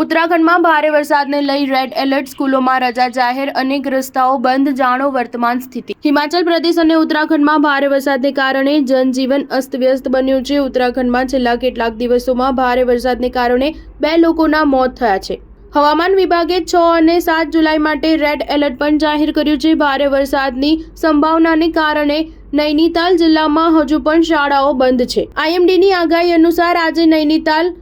ઉત્તરાખંડમાં ભારે વરસાદને લઈ રેડ એલર્ટ, સ્કૂલોમાં રજા જાહેર, અનેક રસ્તાઓ બંધ. જાણો વર્તમાન સ્થિતિ. હિમાચલ પ્રદેશ અને ઉત્તરાખંડમાં ભારે વરસાદને કારણે જનજીવન અસ્તવ્યસ્ત બન્યું છે. ઉત્તરાખંડમાં છેલ્લા કેટલાક દિવસોમાં ભારે વરસાદને કારણે 2 લોકોના મોત થયા છે. હવામાન વિભાગે 6 અને 7 જુલાઈ માટે રેડ એલર્ટ પણ જાહેર કર્યું છે. ભારે વરસાદની સંભાવનાને કારણે નૈનીતાલ જિલ્લામાં હજુ પણ શાળાઓ બંધ છે. આઈએમડીની આગાહી અનુસાર આજે નૈનીતાલ,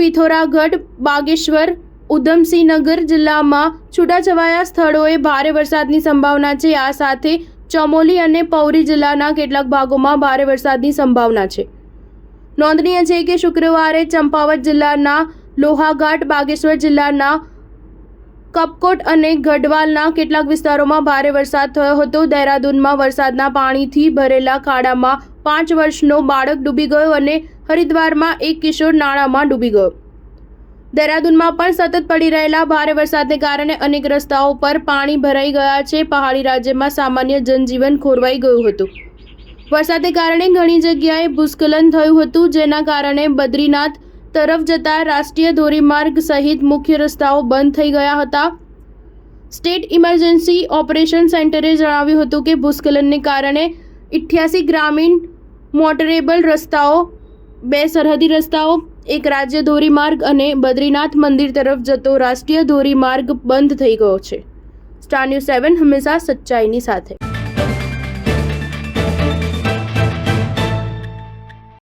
પિથોરાગઢ, બાગેશ્વર, ઉધમસિંહનગર જિલ્લામાં છૂટાછવાયા સ્થળોએ ભારે વરસાદની સંભાવના છે. આ સાથે ચમોલી અને પૌરી જિલ્લાના કેટલાક ભાગોમાં ભારે વરસાદની સંભાવના છે. નોંધનીય છે કે શુક્રવારે ચંપાવત જિલ્લાના લોહાઘાટ, બાગેશ્વર જિલ્લાના કપકોટ અને ગઢવાલના કેટલાક વિસ્તારોમાં ભારે વરસાદ થયો હતો. દહેરાદૂનમાં વરસાદના પાણીથી ભરેલા ખાડામાં 5 વર્ષનો બાળક ડૂબી ગયો અને હરિદ્વારમાં એક કિશોર નાળામાં ડૂબી ગયો. દહેરાદૂનમાં પણ સતત પડી રહેલા ભારે વરસાદને કારણે અનેક રસ્તાઓ પર પાણી ભરાઈ ગયા છે. પહાડી રાજ્યમાં સામાન્ય જનજીવન ખોરવાઈ ગયું હતું. વરસાદને કારણે ઘણી જગ્યાએ ભૂસ્ખલન થયું હતું, જેના કારણે બદ્રીનાથ તરફ જતા રાષ્ટ્રીય ધોરીમાર્ગ સહિત મુખ્ય રસ્તાઓ બંધ થઈ ગયા હતા. સ્ટેટ ઇમરજન્સી ઓપરેશન સેન્ટરે જણાવ્યું હતું કે ભૂસ્ખલનને કારણે 88 ગ્રામીણ મોટરેબલ રસ્તાઓ, 2 સરહદી રસ્તાઓ, 1 રાજ્ય ધોરીમાર્ગ અને બદ્રીનાથ મંદિર તરફ જતો રાષ્ટ્રીય ધોરીમાર્ગ બંધ થઈ ગયો છે. સ્ટાર ન્યૂઝ 7 હંમેશા સચ્ચાઈની સાથે.